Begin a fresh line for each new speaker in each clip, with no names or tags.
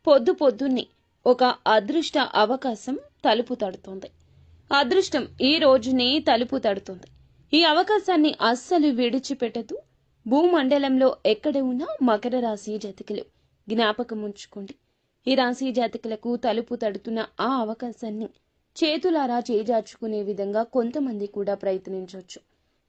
పొద్దు పొద్దున్నే ఒక అదృష్ట అవకాశం తలుపు తడుతోంది. అదృష్టం ఈ రోజునే తలుపు తడుతుంది. ఈ అవకాశాన్ని అస్సలు విడిచిపెట్టదు. భూమండలంలో ఎక్కడ ఉన్నా మకర రాశి జాతకులు జ్ఞాపకం ఉంచుకోండి. ఈ రాశి జాతకులకు తలుపు తడుతున్న ఆ అవకాశాన్ని చేతులారా చేజార్చుకునే విధంగా కొంతమంది కూడా ప్రయత్నించవచ్చు.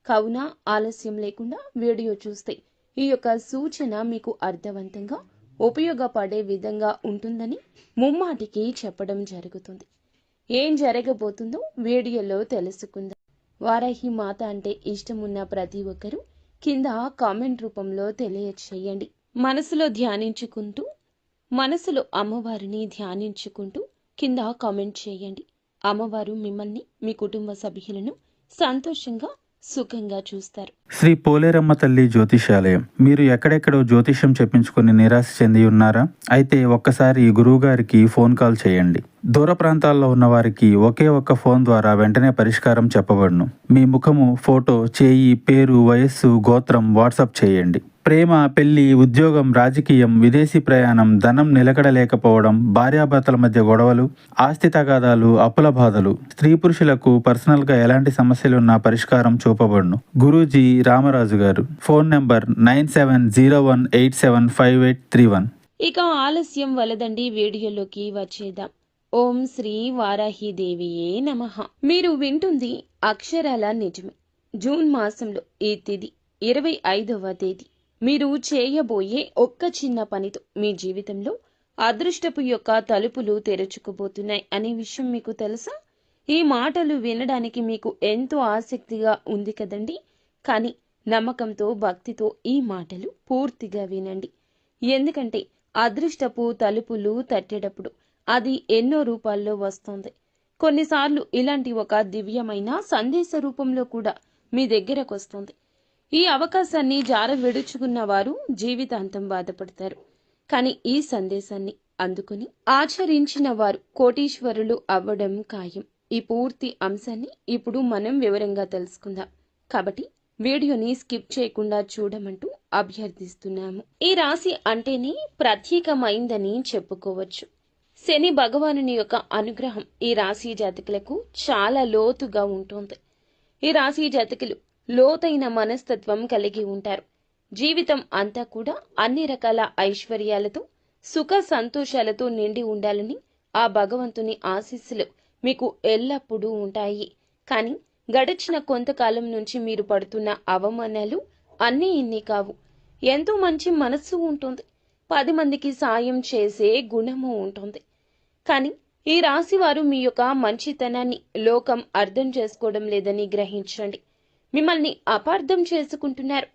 కావున ఆలస్యం లేకుండా వీడియో చూస్తే ఈ యొక్క సూచన మీకు అర్థవంతంగా ఉపయోగపడే విధంగా ఉంటుందని ముమ్మాటికి చెప్పడం జరుగుతుంది. ఏం జరగబోతుందో వీడియోలో తెలుసుకుందాం. వారాహి మాత అంటే ఇష్టమున్న ప్రతి ఒక్కరూ కింద కామెంట్ రూపంలో తెలియచేయండి. మనసులో అమ్మవారిని ధ్యానించుకుంటూ కింద కామెంట్ చేయండి. అమ్మవారు మిమ్మల్ని, మీ కుటుంబ సభ్యులను సంతోషంగా సుఖంగా చూస్తారు.
శ్రీ పోలేరమ్మ తల్లి జ్యోతిషాలయం. మీరు ఎక్కడెక్కడో జ్యోతిష్యం చెప్పించుకుని నిరాశ చెంది ఉన్నారా? అయితే ఒక్కసారి గురువుగారికి ఫోన్ కాల్ చేయండి. దూర ప్రాంతాల్లో ఉన్న వారికి ఒకే ఒక్క ఫోన్ ద్వారా వెంటనే పరిష్కారం చెప్పబడును. మీ ముఖము, ఫోటో, చేయి, పేరు, వయస్సు, గోత్రం వాట్సాప్ చేయండి. ప్రేమ, పెళ్లి, ఉద్యోగం, రాజకీయం, విదేశీ ప్రయాణం, ధనం నిలకడలేకపోవడం, భార్యాభర్తల మధ్య గొడవలు, ఆస్తి తగాదాలు, అప్పుల బాధలు, స్త్రీ పురుషులకు పర్సనల్గా ఎలాంటి సమస్యలున్నా పరిష్కారం చూపబడును. గురూజీ రామరాజు గారు. Phone number 9701875831.
ఇక ఆలస్యం వలదండి, వీడియోలోకి వచ్చేద్దాం. ఓం శ్రీ వారాహిదేవియే నమః. మీరు వింటుంది అక్షరాల నిజమే. జూన్ మాసంలో ఈ తిథి 25వ తేదీ. మీరు చేయబోయే ఒక్క చిన్న పనితో మీ జీవితంలో అదృష్టపు యొక్క తలుపులు తెరుచుకోబోతున్నాయి అనే విషయం మీకు తెలుసా? ఈ మాటలు వినడానికి మీకు ఎంతో ఆసక్తిగా ఉంది కదండి. కానీ నమ్మకంతో, భక్తితో ఈ మాటలు పూర్తిగా వినండి. ఎందుకంటే అదృష్టపు తలుపులు తట్టేటప్పుడు అది ఎన్నో రూపాల్లో వస్తుంది. కొన్నిసార్లు ఇలాంటి ఒక దివ్యమైన సందేశ రూపంలో కూడా మీ దగ్గరకు వస్తుంది. ఈ అవకాశాన్ని జార విడుచుకున్న వారు జీవితాంతం బాధపడతారు. కానీ ఈ సందేశాన్ని అందుకుని ఆచరించిన వారు కోటీశ్వరులు అవ్వడం ఖాయం. ఈ పూర్తి అంశాన్ని ఇప్పుడు మనం వివరంగా తెలుసుకుందాం. కాబట్టి వీడియోని స్కిప్ చేయకుండా చూడమంటూ అభ్యర్థిస్తున్నాము. ఈ రాశి అంటేనే ప్రత్యేకమైందని చెప్పుకోవచ్చు. శని భగవానుని యొక్క అనుగ్రహం ఈ రాశి జాతకులకు చాలా లోతుగా ఉంటుంది. ఈ రాశి జాతకులు లోతైన మనస్తత్వం కలిగి ఉంటారు. జీవితం అంతా కూడా అన్ని రకాల ఐశ్వర్యాలతో, సుఖ సంతోషాలతో నిండి ఉండాలని ఆ భగవంతుని ఆశీస్సులు మీకు ఎల్లప్పుడూ ఉంటాయి. కానీ గడిచిన కొంతకాలం నుంచి మీరు పడుతున్న అవమానాలు అన్నీ ఇన్ని కావు. ఎంతో మంచి మనస్సు ఉంటుంది. 10 మందికి సాయం చేసే గుణము ఉంటుంది. కానీ ఈ రాశి వారు మీ యొక్క మంచితనాన్ని లోకం అర్థం చేసుకోవడం లేదని గ్రహించండి. మిమ్మల్ని అపార్థం చేసుకుంటున్నారు.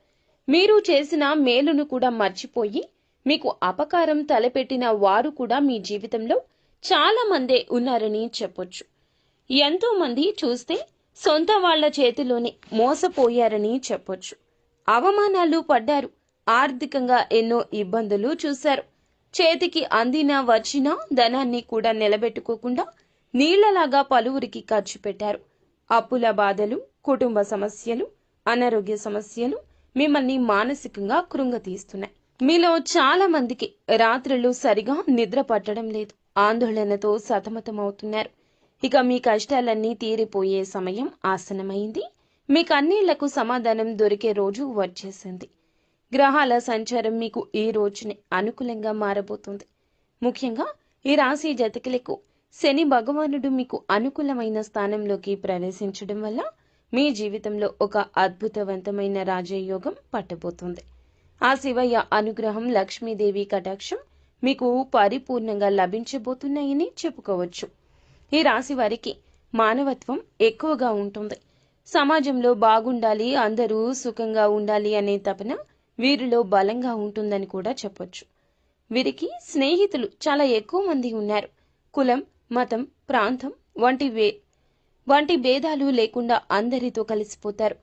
మీరు చేసిన మేలును కూడా మర్చిపోయి మీకు అపకారం తలపెట్టిన వారు కూడా మీ జీవితంలో చాలా మందే ఉన్నారని చెప్పొచ్చు. ఎంతో మంది చూస్తే సొంత వాళ్ల చేతిలోనే మోసపోయారని చెప్పొచ్చు. అవమానాలు పడ్డారు. ఆర్థికంగా ఎన్నో ఇబ్బందులు చూశారు. చేతికి అందినా వచ్చిన ధనాన్ని కూడా నిలబెట్టుకోకుండా నీళ్లలాగా పలువురికి ఖర్చు పెట్టారు. అప్పుల బాధలు, కుటుంబ సమస్యలు, అనారోగ్య సమస్యలు మిమ్మల్ని మానసికంగా కృంగతీస్తున్నాయి. మీలో చాలా మందికి రాత్రులు సరిగా నిద్ర పట్టడం లేదు. ఆందోళనతో సతమతమవుతున్నారు. ఇక మీ కష్టాలన్నీ తీరిపోయే సమయం ఆసనమైంది. మీ కన్నీళ్లకు సమాధానం దొరికే రోజు వచ్చేసింది. గ్రహాల సంచారం మీకు ఈ రోజునే అనుకూలంగా మారబోతుంది. ముఖ్యంగా ఈ రాశి జాతకులకు శని భగవానుడు మీకు అనుకూలమైన స్థానంలోకి ప్రవేశించడం వల్ల మీ జీవితంలో ఒక అద్భుతవంతమైన రాజయోగం పట్టబోతుంది. ఆ శివయ్య అనుగ్రహం, లక్ష్మీదేవి కటాక్షం మీకు పరిపూర్ణంగా లభించబోతున్నాయని చెప్పుకోవచ్చు. ఈ రాశి వారికి మానవత్వం ఎక్కువగా ఉంటుంది. సమాజంలో బాగుండాలి, అందరూ సుఖంగా ఉండాలి అనే తపన వీరిలో బలంగా ఉంటుందని కూడా చెప్పొచ్చు. వీరికి స్నేహితులు చాలా ఎక్కువ మంది ఉన్నారు. కులం, మతం, ప్రాంతం వంటి భేదాలు లేకుండా అందరితో కలిసిపోతారు.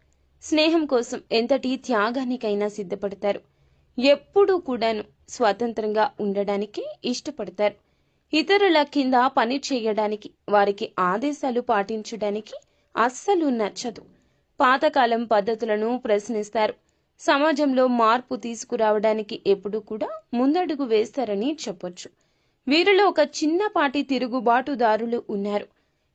స్నేహం కోసం ఎంతటి త్యాగానికైనా సిద్ధపడతారు. ఎప్పుడూ కూడాను స్వతంత్రంగా ఉండడానికి ఇష్టపడతారు. ఇతరుల కింద పని చేయడానికి, వారికి ఆదేశాలు పాటించడానికి అస్సలు నచ్చదు. పాతకాలం పద్ధతులను ప్రశ్నిస్తారు. సమాజంలో మార్పు తీసుకురావడానికి ఎప్పుడూ కూడా ముందడుగు వేస్తారని చెప్పొచ్చు. వీరిలో ఒక చిన్నపాటి తిరుగుబాటుదారులు ఉన్నారు.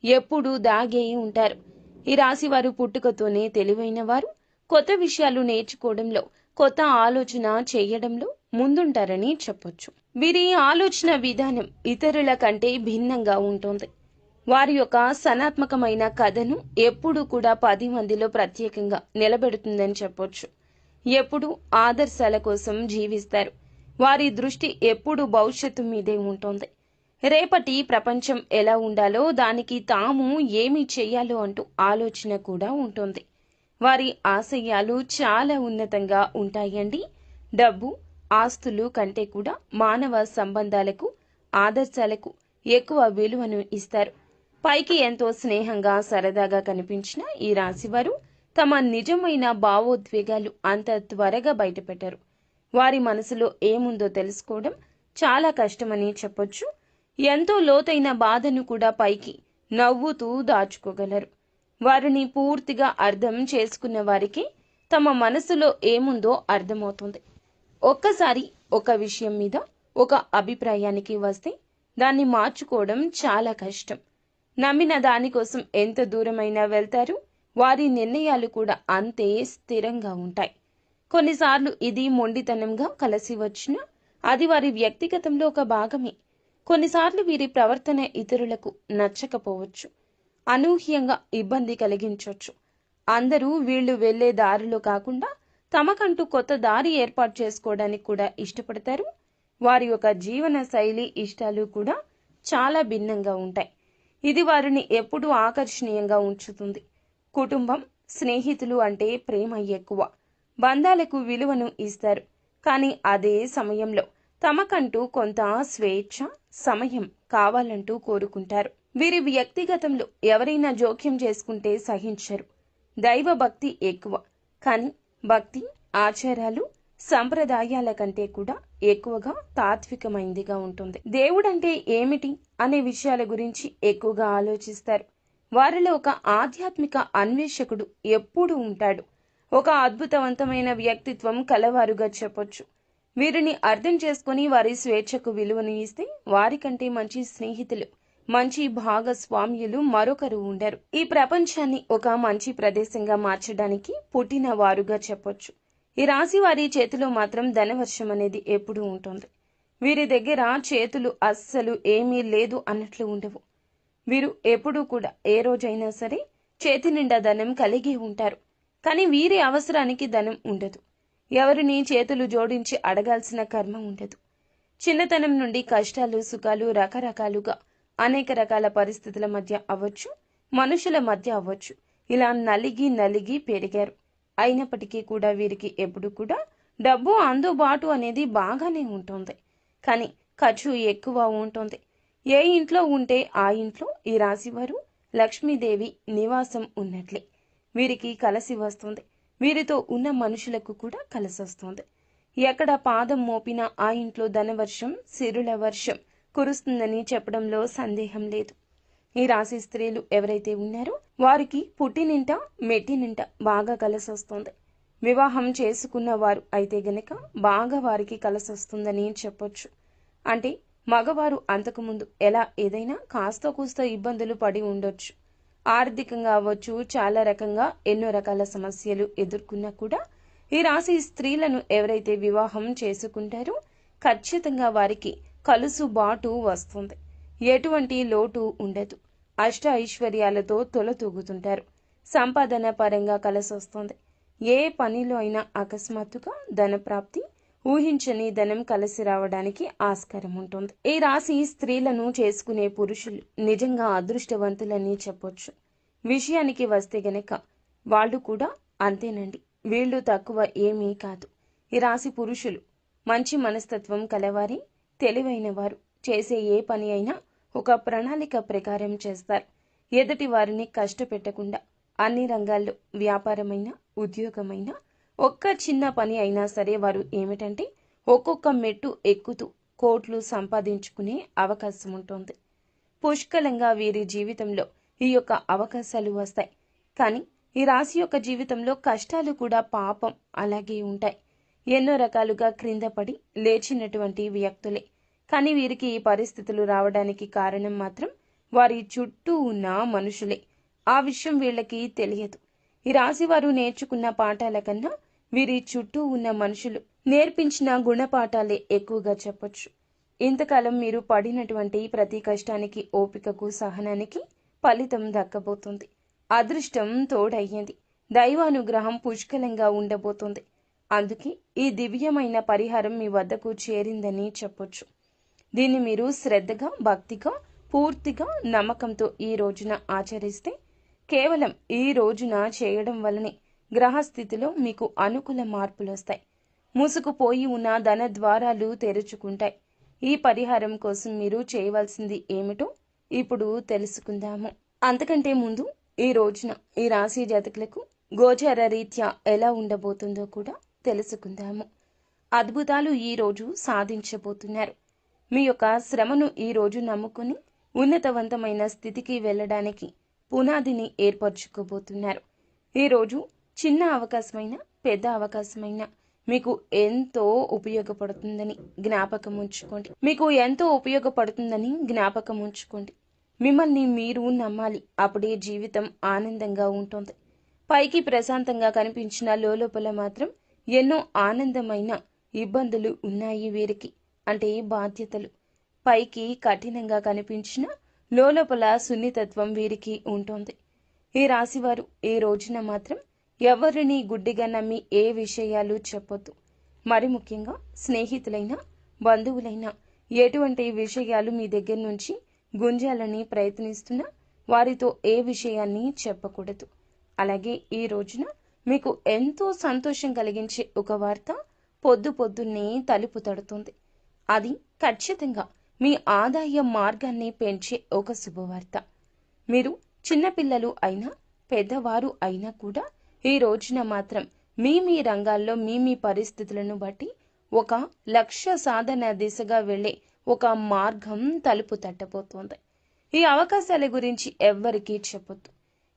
ఎప్పుడూ దాగే ఉంటారు. ఈ రాశి వారు పుట్టుకతోనే తెలివైన వారు. కొత్త విషయాలు నేర్చుకోవడంలో, కొత్త ఆలోచన చేయడంలో ముందుంటారని చెప్పొచ్చు. వీరి ఆలోచన విధానం ఇతరుల కంటే భిన్నంగా ఉంటుంది. వారి యొక్క సనాత్మకమైన కథను ఎప్పుడూ కూడా 10 మందిలో ప్రత్యేకంగా నిలబెడుతుందని చెప్పొచ్చు. ఎప్పుడూ ఆదర్శాల కోసం జీవిస్తారు. వారి దృష్టి ఎప్పుడూ భవిష్యత్తు మీదే ఉంటుంది. రేపటి ప్రపంచం ఎలా ఉండాలో, దానికి తాము ఏమి చెయ్యాలో అంటూ ఆలోచన కూడా ఉంటుంది. వారి ఆశయాలు చాలా ఉన్నతంగా ఉంటాయండి. డబ్బు, ఆస్తులు కంటే కూడా మానవ సంబంధాలకు, ఆదర్శాలకు ఎక్కువ విలువను ఇస్తారు. పైకి ఎంతో స్నేహంగా, సరదాగా కనిపించిన ఈ రాశివారు తమ నిజమైన భావోద్వేగాలు అంత త్వరగా బయటపెట్టరు. వారి మనసులో ఏముందో తెలుసుకోవడం చాలా కష్టమని చెప్పొచ్చు. ఎంతో లోతైన బాధను కూడా పైకి నవ్వుతూ దాచుకోగలరు. వారిని పూర్తిగా అర్థం చేసుకున్న వారికి తమ మనసులో ఏముందో అర్థమవుతుంది. ఒక్కసారి ఒక విషయం మీద ఒక అభిప్రాయానికి వస్తే దాన్ని మార్చుకోవడం చాలా కష్టం. నమ్మిన దానికోసం ఎంత దూరమైనా వెళ్తారు. వారి నిర్ణయాలు కూడా అంతే స్థిరంగా ఉంటాయి. కొన్నిసార్లు ఇది మొండితనంగా కలిసి వచ్చినా అది వారి వ్యక్తిగతంలో ఒక భాగమే. కొన్నిసార్లు వీరి ప్రవర్తన ఇతరులకు నచ్చకపోవచ్చు, అనూహ్యంగా ఇబ్బంది కలిగించవచ్చు. అందరూ వీళ్ళు వెళ్లే దారిలో కాకుండా తమకంటూ కొత్త దారి ఏర్పాటు చేసుకోవడానికి కూడా ఇష్టపడతారు. వారి యొక్క జీవన శైలి, ఇష్టాలు కూడా చాలా భిన్నంగా ఉంటాయి. ఇది వారిని ఎప్పుడూ ఆకర్షణీయంగా ఉంచుతుంది. కుటుంబం, స్నేహితులు అంటే ప్రేమ ఎక్కువ. బంధాలకు విలువను ఇస్తారు. కానీ అదే సమయంలో తమకంటూ కొంత స్వేచ్ఛ, సమయం కావాలంటూ కోరుకుంటారు. వీరి వ్యక్తిగతంలో ఎవరైనా జోక్యం చేసుకుంటే సహించరు. దైవ భక్తి ఎక్కువ. కానీ భక్తి, ఆచారాలు, సంప్రదాయాల కంటే కూడా ఎక్కువగా తాత్వికమైందిగా ఉంటుంది. దేవుడంటే ఏమిటి అనే విషయాల గురించి ఎక్కువగా ఆలోచిస్తారు. వారిలో ఒక ఆధ్యాత్మిక అన్వేషకుడు ఎప్పుడూ ఉంటాడు. ఒక అద్భుతవంతమైన వ్యక్తిత్వం కలవారుగా చెప్పొచ్చు. వీరిని అర్థం చేసుకుని వారి స్వేచ్ఛకు విలువను ఇస్తే వారికంటే మంచి స్నేహితులు, మంచి భాగస్వామ్యులు మరొకరు ఉండరు. ఈ ప్రపంచాన్ని ఒక మంచి ప్రదేశంగా మార్చడానికి పుట్టిన వారుగా చెప్పొచ్చు. ఈ రాశి వారి చేతిలో మాత్రం ధనవర్షం అనేది ఎప్పుడూ ఉంటుంది. వీరి దగ్గర చేతులు అస్సలు ఏమీ లేదు అన్నట్లు ఉండవు. వీరు ఎప్పుడూ కూడా ఏ రోజైనా సరే చేతి నిండా ధనం కలిగి ఉంటారు. కానీ వీరి అవసరానికి ధనం ఉండదు. ఎవరిని చేతులు జోడించి అడగాల్సిన కర్మ ఉండదు. చిన్నతనం నుండి కష్టాలు, సుఖాలు రకరకాలుగా అనేక రకాల పరిస్థితుల మధ్య అవ్వచ్చు, మనుషుల మధ్య అవ్వచ్చు, ఇలా నలిగి పెరిగారు. అయినప్పటికీ కూడా వీరికి ఎప్పుడు కూడా డబ్బు అందుబాటు అనేది బాగానే ఉంటుంది. కానీ ఖర్చు ఎక్కువ ఉంటుంది. ఏ ఇంట్లో ఉంటే ఆ ఇంట్లో ఈ రాశివారు లక్ష్మీదేవి నివాసం ఉన్నట్లే. వీరికి కలిసి వస్తుంది. వీరితో ఉన్న మనుషులకు కూడా కలిసి వస్తుంది. ఎక్కడ పాదం మోపినా ఆ ఇంట్లో ధనవర్షం, సిరుల వర్షం కురుస్తుందని చెప్పడంలో సందేహం లేదు. ఈ రాశి స్త్రీలు ఎవరైతే ఉన్నారో వారికి పుట్టినింట, మెట్టినింట బాగా కలిసి వస్తుంది. వివాహం చేసుకున్న వారు అయితే గనక బాగా వారికి కలిసి వస్తుందని చెప్పొచ్చు. అంటే మగవారు అంతకుముందు ఎలా ఏదైనా కాస్త కూస్త ఇబ్బందులు పడి ఉండొచ్చు. ఆర్థికంగా అవ్వచ్చు, చాలా రకంగా ఎన్నో రకాల సమస్యలు ఎదుర్కొన్నా కూడా ఈ రాశి స్త్రీలను ఎవరైతే వివాహం చేసుకుంటారో ఖచ్చితంగా వారికి కలుసుబాటు వస్తుంది. ఎటువంటి లోటు ఉండదు. అష్ట ఐశ్వర్యాలతో తొలతూగుతుంటారు. సంపాదన పరంగా కలిసి వస్తుంది. ఏ పనిలో అయినా అకస్మాత్తుగా ధనప్రాప్తి, ఊహించని ధనం కలిసి రావడానికి ఆస్కారం ఉంటుంది. ఈ రాశి స్త్రీలను చేసుకునే పురుషులు నిజంగా అదృష్టవంతులని చెప్పొచ్చు. విషయానికి వస్తే గనక వాళ్ళు కూడా అంతేనండి. వీళ్ళు తక్కువ ఏమీ కాదు. ఈ రాశి పురుషులు మంచి మనస్తత్వం కలవారి, తెలివైన వారు. చేసే ఏ పని అయినా ఒక ప్రణాళిక ప్రకారం చేస్తారు. ఎదుటి వారిని కష్టపెట్టకుండా అన్ని రంగాల్లో వ్యాపారమైన, ఉద్యోగమైన, ఒక్క చిన్న పని అయినా సరే వారు ఏమిటంటే ఒక్కొక్క మెట్టు ఎక్కుతూ కోట్లు సంపాదించుకునే అవకాశం ఉంటుంది. పుష్కలంగా వీరి జీవితంలో ఈ యొక్క అవకాశాలు వస్తాయి. కానీ ఈ రాశి యొక్క జీవితంలో కష్టాలు కూడా పాపం అలాగే ఉంటాయి. ఎన్నో రకాలుగా క్రింద పడి లేచినటువంటి వ్యక్తులే. కానీ వీరికి ఈ పరిస్థితులు రావడానికి కారణం మాత్రం వారి చుట్టూ ఉన్న మనుషులే. ఆ విషయం వీళ్ళకి తెలియదు. ఈ రాశి వారు నేర్చుకున్న పాఠాల కన్నా వీరి చుట్టూ ఉన్న మనుషులు నేర్పించిన గుణపాఠాలే ఎక్కువగా చెప్పొచ్చు. ఇంతకాలం మీరు పడినటువంటి ప్రతి కష్టానికి, ఓపికకు, సహనానికి ఫలితం దక్కబోతుంది. అదృష్టం తోడయ్యింది. దైవానుగ్రహం పుష్కలంగా ఉండబోతుంది. అందుకే ఈ దివ్యమైన పరిహారం మీ వద్దకు చేరిందని చెప్పొచ్చు. దీన్ని మీరు శ్రద్ధగా, భక్తిగా, పూర్తిగా నమ్మకంతో ఈ రోజున ఆచరిస్తే, కేవలం ఈ రోజున చేయడం వల్లనే గ్రహస్థితిలో మీకు అనుకూల మార్పులు వస్తాయి. మూసుకుపోయి ఉన్న ధన ద్వారాలు తెరుచుకుంటాయి. ఈ పరిహారం కోసం మీరు చేయవలసింది ఏమిటో ఇప్పుడు తెలుసుకుందాము. అంతకంటే ముందు ఈ రోజున ఈ రాశి జాతకులకు గోచార రీత్యా ఎలా ఉండబోతుందో కూడా తెలుసుకుందాము. అద్భుతాలు ఈ రోజు సాధించబోతున్నారు. మీ యొక్క శ్రమను ఈ రోజు నమ్ముకుని ఉన్నతవంతమైన స్థితికి వెళ్ళడానికి పునాదిని ఏర్పరచుకోబోతున్నారు. ఈరోజు చిన్న అవకాశమైన, పెద్ద అవకాశమైన మీకు ఎంతో ఉపయోగపడుతుందని జ్ఞాపకం ఉంచుకోండి. మిమ్మల్ని మీరు నమ్మాలి. అప్పుడే జీవితం ఆనందంగా ఉంటుంది. పైకి ప్రశాంతంగా కనిపించిన లోపల మాత్రం ఎన్నో ఆనందమైన ఇబ్బందులు ఉన్నాయి వీరికి. అంటే బాధ్యతలు. పైకి కఠినంగా కనిపించిన లోపల సున్నితత్వం వీరికి ఉంటుంది. ఈ రాశివారు ఈ రోజున మాత్రం ఎవరిని గుడ్డిగా నమ్మి ఏ విషయాలు చెప్పొద్దు. మరి ముఖ్యంగా స్నేహితులైనా, బంధువులైనా ఎటువంటి విషయాలు మీ దగ్గర నుంచి గుంజాలని ప్రయత్నిస్తున్నా వారితో ఏ విషయాన్ని చెప్పకూడదు. అలాగే ఈ రోజున మీకు ఎంతో సంతోషం కలిగించే ఒక వార్త పొద్దున్నే తలుపు తడుతుంది. అది ఖచ్చితంగా మీ ఆదాయ మార్గాన్ని పెంచే ఒక శుభవార్త. మీరు చిన్నపిల్లలు అయినా, పెద్దవారు అయినా కూడా ఈ రోజున మాత్రం మీ రంగాల్లో మీ పరిస్థితులను బట్టి ఒక లక్ష్య సాధన దిశగా వెళ్ళే ఒక మార్గం తలుపు తట్టబోతోంది. ఈ అవకాశాల గురించి ఎవ్వరికీ చెప్పొద్దు.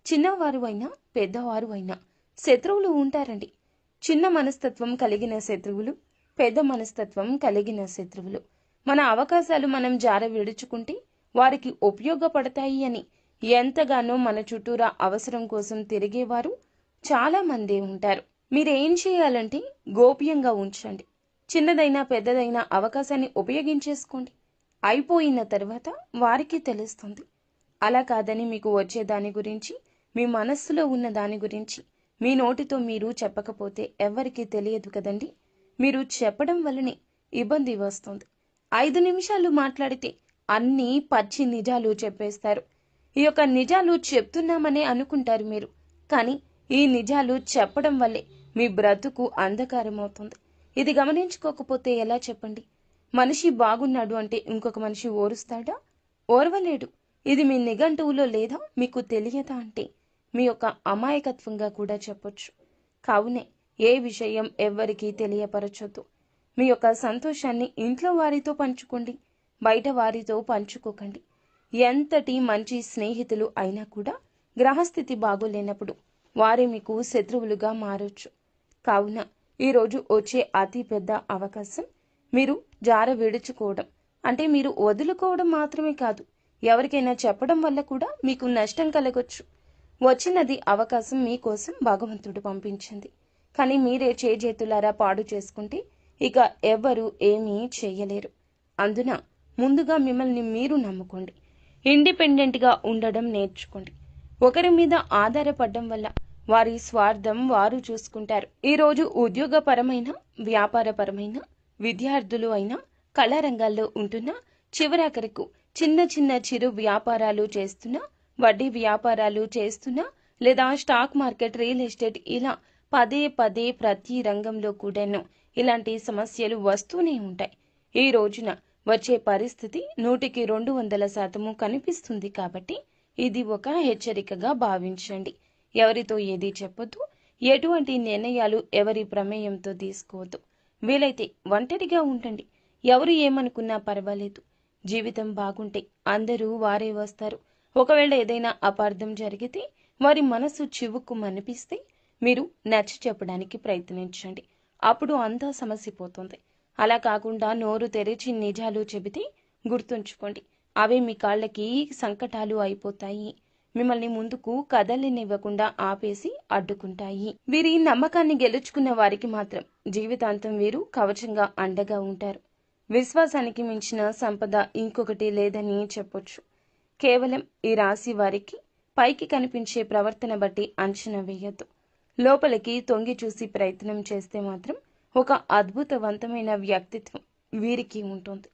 చిన్నవారు అయినా, పెద్దవారు అయినా శత్రువులు ఉంటారండి. చిన్న మనస్తత్వం కలిగిన శత్రువులు, పెద్ద మనస్తత్వం కలిగిన శత్రువులు. మన అవకాశాలు మనం జార విడుచుకుంటే వారికి ఉపయోగపడతాయి అని ఎంతగానో మన చుట్టూరా అవసరం కోసం తిరిగేవారు చాలా మందే ఉంటారు. మీరేం చేయాలంటే గోప్యంగా ఉంచండి. చిన్నదైనా పెద్దదైనా అవకాశాన్ని ఉపయోగించేసుకోండి. అయిపోయిన తర్వాత వారికి తెలుస్తుంది. అలా కాదని మీకు వచ్చే దాని గురించి, మీ మనస్సులో ఉన్న దాని గురించి మీ నోటితో మీరు చెప్పకపోతే ఎవ్వరికీ తెలియదు కదండి. మీరు చెప్పడం వల్లనే ఇబ్బంది వస్తుంది. 5 నిమిషాలు మాట్లాడితే అన్నీ పచ్చి నిజాలు చెప్పేస్తారు. ఈ యొక్క నిజాలు చెప్తున్నామనే అనుకుంటారు మీరు. కానీ ఈ నిజాలు చెప్పడం వల్లే మీ బ్రతుకు అంధకారం అవుతుంది. ఇది గమనించుకోకపోతే ఎలా చెప్పండి? మనిషి బాగున్నాడు అంటే ఇంకొక మనిషి ఓరుస్తాడా? ఓర్వలేడు. ఇది మీ నిఘంటువులో లేదా మీకు తెలియదా అంటే మీ యొక్క అమాయకత్వంగా కూడా చెప్పొచ్చు. కావునే ఏ విషయం ఎవ్వరికీ తెలియపరచొద్దు. మీ యొక్క సంతోషాన్ని ఇంట్లో వారితో పంచుకోండి, బయట వారితో పంచుకోకండి. ఎంతటి మంచి స్నేహితులు అయినా కూడా గ్రహస్థితి బాగోలేనప్పుడు వారే మీకు శత్రువులుగా మారొచ్చు. కావున ఈరోజు వచ్చే అతి పెద్ద అవకాశం మీరు జార విడుచుకోవడం, అంటే మీరు వదులుకోవడం మాత్రమే కాదు, ఎవరికైనా చెప్పడం వల్ల కూడా మీకు నష్టం కలగొచ్చు. వచ్చినది అవకాశం మీకోసం భగవంతుడు పంపించింది. కానీ మీరే చేజేతులారా పాడు చేసుకుంటే ఇక ఎవ్వరూ ఏమీ చేయలేరు. అందున ముందుగా మిమ్మల్ని మీరు నమ్ముకోండి. ఇండిపెండెంట్గా ఉండడం నేర్చుకోండి. ఒకరి మీద ఆధారపడడం వల్ల వారి స్వార్థం వారు చూసుకుంటారు. ఈరోజు ఉద్యోగపరమైన, వ్యాపారపరమైన, విద్యార్థులు అయినా, కళారంగాల్లో ఉంటున్నా, చివరాఖరకు చిన్న చిరు వ్యాపారాలు చేస్తున్నా, వడ్డీ వ్యాపారాలు చేస్తున్నా, లేదా స్టాక్ మార్కెట్, రియల్ ఎస్టేట్ ఇలా పదే ప్రతి రంగంలో కూడాను ఇలాంటి సమస్యలు వస్తూనే ఉంటాయి. ఈ రోజున వచ్చే పరిస్థితి 100కి 200% కనిపిస్తుంది. కాబట్టి ఇది ఒక హెచ్చరికగా భావించండి. ఎవరితో ఏది చెప్పొద్దు. ఎటువంటి నిర్ణయాలు ఎవరి ప్రమేయంతో తీసుకోవద్దు. వీలైతే ఒంటరిగా ఉండండి. ఎవరు ఏమనుకున్నా పర్వాలేదు. జీవితం బాగుంటే అందరూ వారే వస్తారు. ఒకవేళ ఏదైనా అపార్థం జరిగితే, వారి మనసు చివుక్కుమనిపిస్తే మీరు నచ్చ చెప్పడానికి ప్రయత్నించండి. అప్పుడు అంతా సమసిపోతుంది. అలా కాకుండా నోరు తెరిచి నిజాలు చెబితే గుర్తుంచుకోండి, అవే మీ కాళ్ళకి సంకటాలు అయిపోతాయి. మిమ్మల్ని ముందుకు కదలనివ్వకుండా ఆపేసి అడ్డుకుంటాయి. వీరి నమ్మకాన్ని గెలుచుకున్న వారికి మాత్రం జీవితాంతం వీరు కవచంగా అండగా ఉంటారు. విశ్వాసానికి మించిన సంపద ఇంకొకటి లేదని చెప్పొచ్చు. కేవలం ఈ రాశి వారికి పైకి కనిపించే ప్రవర్తన బట్టి అంచనా వేయద్దు. లోపలికి తొంగి చూసి ప్రయత్నం చేస్తే మాత్రం ఒక అద్భుతవంతమైన వ్యక్తిత్వం వీరికి ఉంటుంది.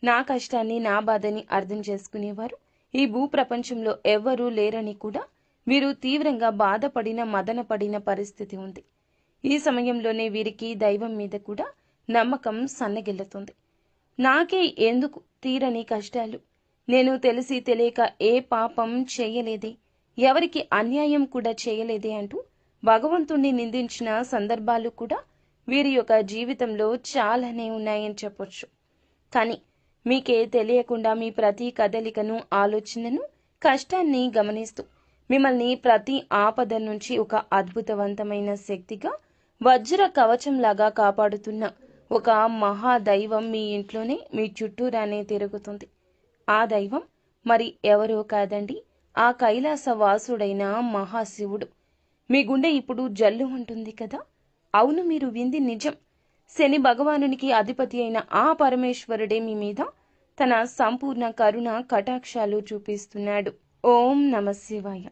నా కష్టాన్ని, నా బాధని అర్థం చేసుకునేవారు ఈ భూప్రపంచంలో ఎవ్వరూ లేరని కూడా వీరు తీవ్రంగా బాధపడిన, మదనపడిన పరిస్థితి ఉంది. ఈ సమయంలోనే వీరికి దైవం మీద కూడా నమ్మకం సన్నగిల్లుతుంది. నాకే ఎందుకు తీరని కష్టాలు, నేను తెలిసి తెలియక ఏ పాపం చేయలేదే, ఎవరికి అన్యాయం కూడా చేయలేదే అంటూ భగవంతుణ్ణి నిందించిన సందర్భాలు కూడా వీరి యొక్క జీవితంలో చాలానే ఉన్నాయని చెప్పొచ్చు. కానీ మీకే తెలియకుండా మీ ప్రతి కదలికను, ఆలోచనను, కష్టాన్ని గమనిస్తూ మిమ్మల్ని ప్రతి ఆపద నుంచి ఒక అద్భుతవంతమైన శక్తిగా, వజ్ర కవచంలాగా కాపాడుతున్న ఒక మహాదైవం మీ ఇంట్లోనే, మీ చుట్టూరానే తిరుగుతుంది. ఆ దైవం మరి ఎవరో కాదండి, ఆ కైలాస వాసుడైన మహాశివుడు. మీ గుండె ఇప్పుడు జల్లు ఉంటుంది కదా? అవును, మీరు వింది నిజం. శని భగవానునికి అధిపతి అయిన ఆ పరమేశ్వరుడే మీ మీద తన సంపూర్ణ కరుణ కటాక్షాలు చూపిస్తున్నాడు. ఓం నమ శివాయ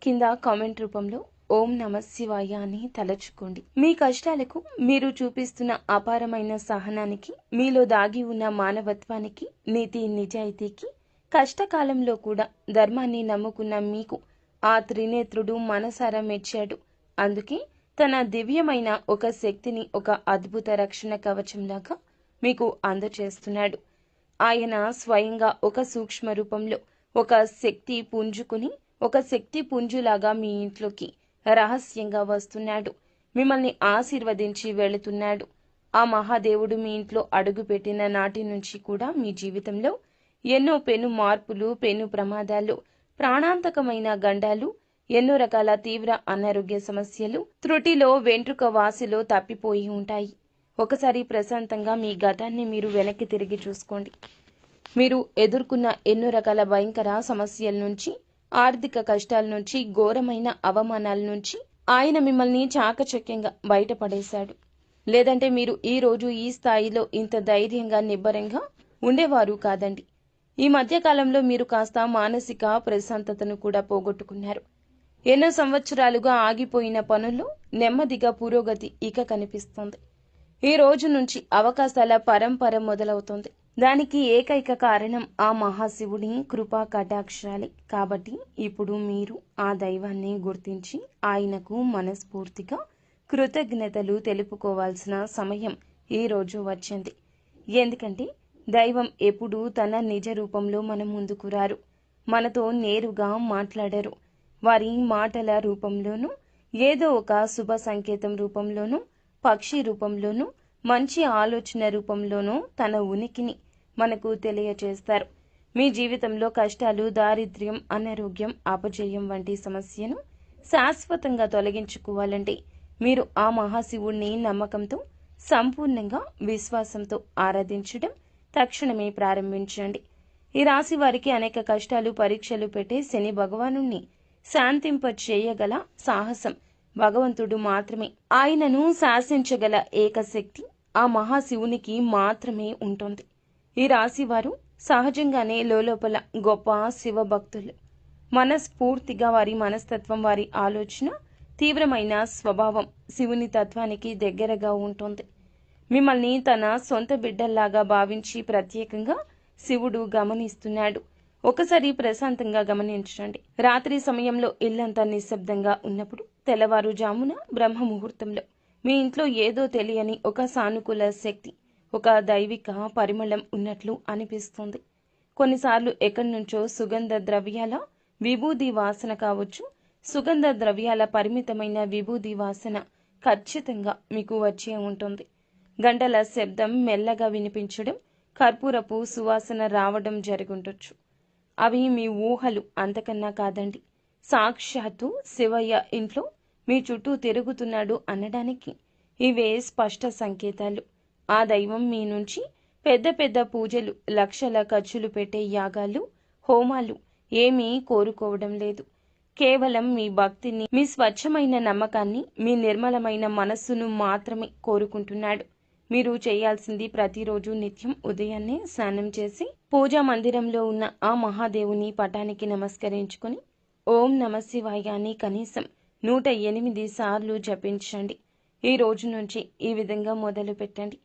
కింద కామెంట్ రూపంలో ఓం నమ శివాయ అని తలచుకోండి. మీ కష్టాలకు మీరు చూపిస్తున్న అపారమైన సహనానికి, మీలో దాగి ఉన్న మానవత్వానికి, నీతి నిజాయితీకి, కష్టకాలంలో కూడా ధర్మాన్ని నమ్ముకున్న మీకు ఆ త్రినేత్రుడు మనసారా మెచ్చాడు. అందుకే తన దివ్యమైన ఒక శక్తిని ఒక అద్భుత రక్షణ కవచంలాగా మీకు అందచేస్తున్నాడు. ఆయన స్వయంగా ఒక సూక్ష్మ రూపంలో ఒక శక్తి పుంజుకుని, ఒక శక్తి పుంజులాగా మీ ఇంట్లోకి రహస్యంగా వస్తున్నాడు. మిమ్మల్ని ఆశీర్వదించి వెళుతున్నాడు. ఆ మహాదేవుడు మీ ఇంట్లో అడుగుపెట్టిన నాటి నుంచి కూడా మీ జీవితంలో ఎన్నో పెను మార్పులు, పెను ప్రమాదాలు, ప్రాణాంతకమైన గండాలు, ఎన్నో రకాల తీవ్ర అనారోగ్య సమస్యలు, త్రుటిలో వెంట్రుక వాసిలో తప్పిపోయి ఉంటాయి. ఒకసారి ప్రశాంతంగా మీ గతాన్ని మీరు వెనక్కి తిరిగి చూసుకోండి. మీరు ఎదుర్కొన్న ఎన్నో రకాల భయంకర సమస్యల నుంచి, ఆర్థిక కష్టాల నుంచి, ఘోరమైన అవమానాల నుంచి ఆయన మిమ్మల్ని చాకచక్యంగా బయటపడేశాడు. లేదంటే మీరు ఈ రోజు ఈ స్థాయిలో ఇంత ధైర్యంగా, నిబ్బరంగా ఉండేవారు కాదండి. ఈ మధ్యకాలంలో మీరు కాస్త మానసిక ప్రశాంతతను కూడా పోగొట్టుకున్నారు. ఎన్నో సంవత్సరాలుగా ఆగిపోయిన పనుల్లో నెమ్మదిగా పురోగతి ఇక కనిపిస్తోంది. ఈ రోజు నుంచి అవకాశాల పరంపర మొదలవుతోంది. దానికి ఏకైక కారణం ఆ మహాశివుని కృపా కటాక్షాలే. కాబట్టి ఇప్పుడు మీరు ఆ దైవాన్ని గుర్తించి ఆయనకు మనస్ఫూర్తిగా కృతజ్ఞతలు తెలుపుకోవాల్సిన సమయం ఈ రోజు వచ్చింది. ఎందుకంటే దైవం ఎప్పుడూ తన నిజ రూపంలో మన ముందుకు రారు, మనతో నేరుగా మాట్లాడరు. వారి మాటల రూపంలోనూ, ఏదో ఒక శుభ సంకేతం రూపంలోనూ, పక్షి రూపంలోనూ, మంచి ఆలోచన రూపంలోనూ తన ఉనికిని మనకు తెలియచేస్తారు. మీ జీవితంలో కష్టాలు, దారిద్ర్యం, అనారోగ్యం, అపజయం వంటి సమస్యను శాశ్వతంగా తొలగించుకోవాలంటే మీరు ఆ మహాశివుణ్ణి నమ్మకంతో, సంపూర్ణంగా విశ్వాసంతో ఆరాధించడం తక్షణమే ప్రారంభించండి. ఈ రాశి వారికి అనేక కష్టాలు, పరీక్షలు పెట్టే శని భగవానుణ్ణి శాంతింప చేయగల సాహసం భగవంతుడు మాత్రమే. ఆయనను శాసించగల ఏకశక్తి ఆ మహాశివునికి మాత్రమే ఉంటుంది. ఈ రాశి వారు సహజంగానే లోపల గొప్ప శివభక్తులు. మనస్ఫూర్తిగా వారి మనస్తత్వం, వారి ఆలోచన, తీవ్రమైన స్వభావం శివుని తత్వానికి దగ్గరగా ఉంటుంది. మిమ్మల్ని తన సొంత బిడ్డల్లాగా భావించి ప్రత్యేకంగా శివుడు గమనిస్తున్నాడు. ఒకసారి ప్రశాంతంగా గమనించండి. రాత్రి సమయంలో ఇల్లంతా నిశ్శబ్దంగా ఉన్నప్పుడు, తెల్లవారుజామున బ్రహ్మ ముహూర్తంలో మీ ఇంట్లో ఏదో తెలియని ఒక సానుకూల శక్తి, ఒక దైవిక పరిమళం ఉన్నట్లు అనిపిస్తుంది. కొన్నిసార్లు ఎక్కడి నుంచో సుగంధ ద్రవ్యాల విభూది వాసన కావచ్చు. సుగంధ ద్రవ్యాల పరిమితమైన విభూది వాసన ఖచ్చితంగా మీకు వచ్చే ఉంటుంది. గంటల శబ్దం మెల్లగా వినిపించడం, కర్పూరపు సువాసన రావడం జరుగుండొచ్చు. అవి మీ ఊహలు, అంతకన్నా కాదండి. సాక్షాత్తు శివయ్య ఇంట్లో మీ చుట్టూ తిరుగుతున్నాడు అనడానికి ఇవే స్పష్ట సంకేతాలు. ఆ దైవం మీ నుంచి పెద్ద పెద్ద పూజలు, లక్షల ఖర్చులు పెట్టే యాగాలు, హోమాలు ఏమీ కోరుకోవడం లేదు. కేవలం మీ భక్తిని, మీ స్వచ్ఛమైన నమ్మకాన్ని, మీ నిర్మలమైన మనస్సును మాత్రమే కోరుకుంటున్నాడు. మీరు చేయాల్సింది ప్రతిరోజు నిత్యం ఉదయాన్నే స్నానం చేసి పూజా మందిరంలో ఉన్న ఆ మహాదేవుని పటానికి నమస్కరించుకుని ఓం నమశివాయ అని కనీసం 108 సార్లు జపించండి. ఈ రోజు నుంచి ఈ విధంగా మొదలు పెట్టండి.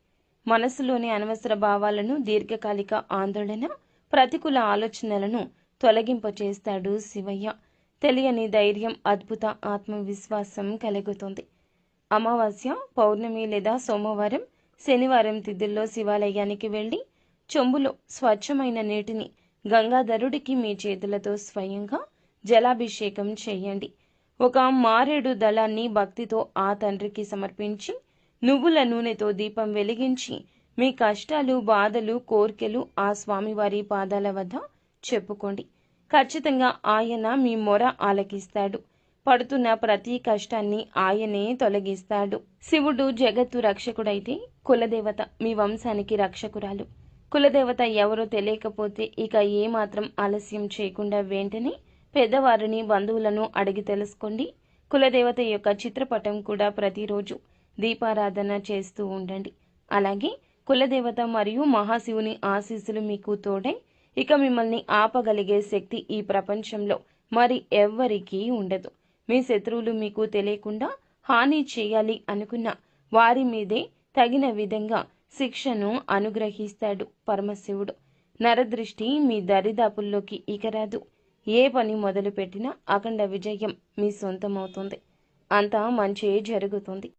మనసులోని అనవసర భావాలను, దీర్ఘకాలిక ఆందోళన, ప్రతికూల ఆలోచనలను తొలగింపచేస్తాడు శివయ్య. తెలియని ధైర్యం, అద్భుత ఆత్మవిశ్వాసం కలుగుతుంది. అమావాస్య, పౌర్ణమి లేదా సోమవారం, శనివారం తిథుల్లో శివాలయానికి వెళ్ళి చెంబులో స్వచ్ఛమైన నీటిని గంగాధరుడికి మీ చేతులతో స్వయంగా జలాభిషేకం చేయండి. ఒక మారేడు దళాన్ని భక్తితో ఆ తండ్రికి సమర్పించి నువ్వుల నూనెతో దీపం వెలిగించి మీ కష్టాలు, బాధలు, కోర్కెలు ఆ స్వామివారి పాదాల వద్ద చెప్పుకోండి. ఖచ్చితంగా ఆయన మీ మొర ఆలకిస్తాడు. పడుతున్న ప్రతి కష్టాన్ని ఆయనే తొలగిస్తాడు. శివుడు జగత్తు రక్షకుడైతే కులదేవత మీ వంశానికి రక్షకురాలు. కులదేవత ఎవరో తెలియకపోతే ఇక ఏమాత్రం ఆలస్యం చేయకుండా వెంటనే పెద్దవారిని, బంధువులను అడిగి తెలుసుకోండి. కులదేవత యొక్క చిత్రపటం కూడా ప్రతిరోజు దీపారాధన చేస్తూ ఉండండి. అలాగే కులదేవత మరియు మహాశివుని ఆశీస్సులు మీకు తోడై ఇక మిమ్మల్ని ఆపగలిగే శక్తి ఈ ప్రపంచంలో మరి ఎవ్వరికీ ఉండదు. మీ శత్రువులు మీకు తెలియకుండా హాని చేయాలి అనుకున్న వారి మీదే తగిన విధంగా శిక్షను అనుగ్రహిస్తాడు పరమశివుడు. నరదృష్టి మీ దరిదాపుల్లోకి ఇక రాదు. ఏ పని మొదలు పెట్టినా అఖండ విజయం మీ సొంతమవుతుంది. అంతా మంచే జరుగుతుంది.